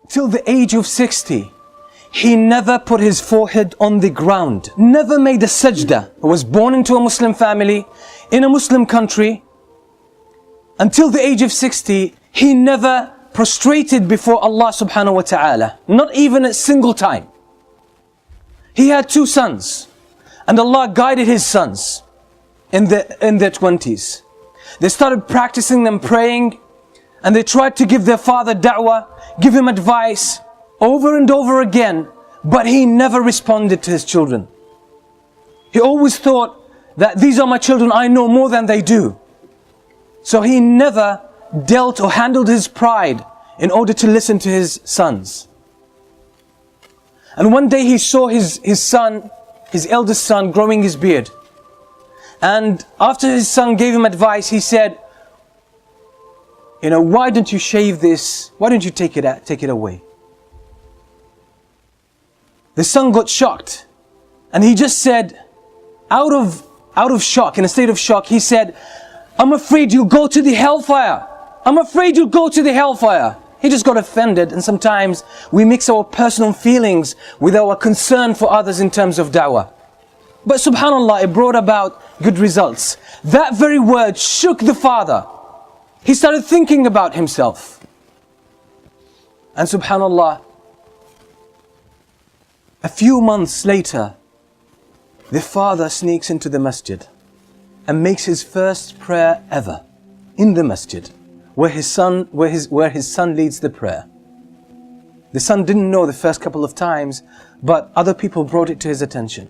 till the age of 60, he never put his forehead on the ground, never made a sajda. He was born into a Muslim family, in a Muslim country. Until the age of 60, he never prostrated before Allah subhanahu wa ta'ala, not even a single time. He had 2 sons, and Allah guided his sons in their 20s. They started practicing them praying, and they tried to give their father da'wah, give him advice over and over again, but he never responded to his children. He always thought that these are my children, I know more than they do. So he never dealt or handled his pride in order to listen to his sons. And one day he saw his son, his eldest son, growing his beard. And after his son gave him advice, he said, why don't you shave this? Why don't you take it away? The son got shocked, and he just said, out of shock, in a state of shock, he said, I'm afraid you'll go to the hellfire. I'm afraid you'll go to the hellfire. He just got offended, and sometimes we mix our personal feelings with our concern for others in terms of da'wah. But subhanallah, it brought about good results. That very word shook the father. He started thinking about himself. And subhanallah, a few months later, the father sneaks into the masjid and makes his first prayer ever in the masjid, where his son leads the prayer. The son didn't know the first couple of times, but other people brought it to his attention.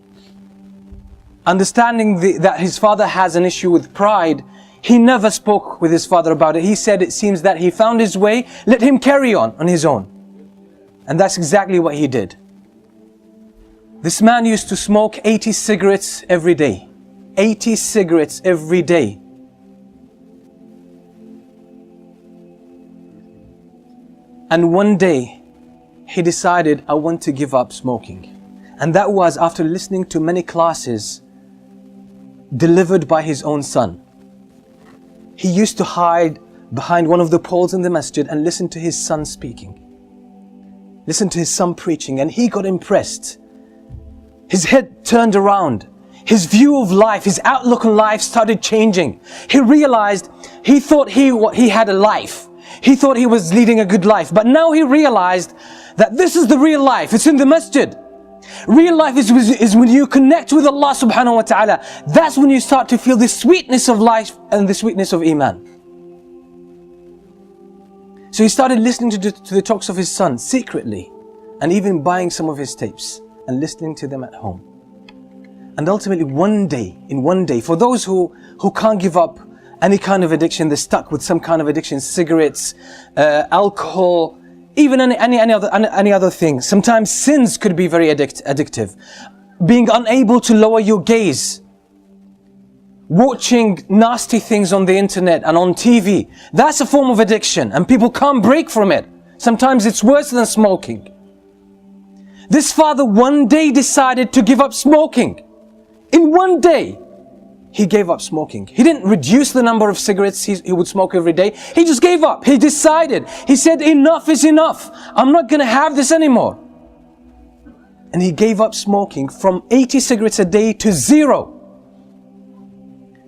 Understanding that his father has an issue with pride, he never spoke with his father about it. He said, it seems that he found his way, let him carry on his own. And that's exactly what he did. This man used to smoke 80 cigarettes every day. 80 cigarettes every day. And one day, he decided, I want to give up smoking. And that was after listening to many classes delivered by his own son. He used to hide behind one of the poles in the masjid and listen to his son speaking. Listen to his son preaching, and he got impressed. His head turned around. His view of life, his outlook on life started changing. He realized, he thought he had a life. He thought he was leading a good life. But now he realized that this is the real life. It's in the masjid. Real life is when you connect with Allah subhanahu wa ta'ala. That's when you start to feel the sweetness of life and the sweetness of Iman. So he started listening to the talks of his son secretly, and even buying some of his tapes and listening to them at home. And ultimately one day, for those who can't give up any kind of addiction, they're stuck with some kind of addiction, cigarettes, alcohol, even any other thing. Sometimes sins could be very addictive. Being unable to lower your gaze, watching nasty things on the internet and on TV, that's a form of addiction, and people can't break from it. Sometimes it's worse than smoking. This father one day decided to give up smoking. In one day, he gave up smoking. He didn't reduce the number of cigarettes he would smoke every day. He just gave up. He decided. He said, enough is enough. I'm not going to have this anymore. And he gave up smoking from 80 cigarettes a day to 0.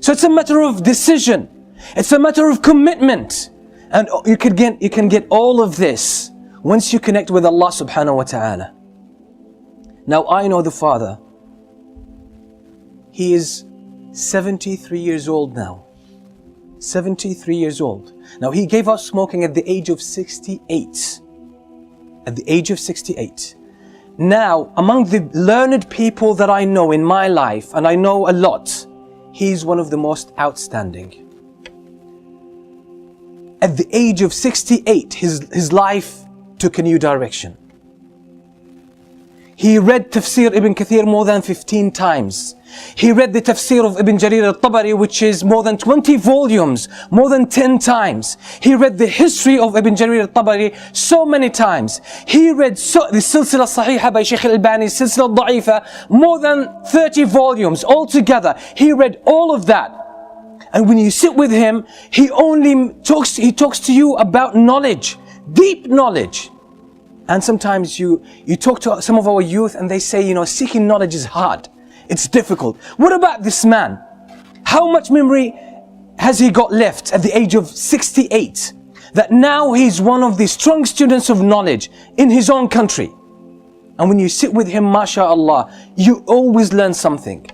So it's a matter of decision. It's a matter of commitment. And you can get all of this once you connect with Allah subhanahu wa ta'ala. Now I know the father. He is 73 years old now. 73 years old. Now he gave up smoking at the age of 68. At the age of 68. Now, among the learned people that I know in my life, and I know a lot, he's one of the most outstanding. At the age of 68, his life took a new direction. He read Tafsir Ibn Kathir more than 15 times. He read the Tafsir of Ibn Jarir al-Tabari, which is more than 20 volumes, more than 10 times. He read the history of Ibn Jarir al-Tabari so many times. He read the Silsila Sahiha by Shaykh al-Albani, Silsila Da'ifa, more than 30 volumes altogether. He read all of that. And when you sit with him, he talks to you about knowledge, deep knowledge. And sometimes you talk to some of our youth and they say, you know, seeking knowledge is hard. It's difficult. What about this man? How much memory has he got left at the age of 68? That now he's one of the strong students of knowledge in his own country. And when you sit with him, mashallah, you always learn something.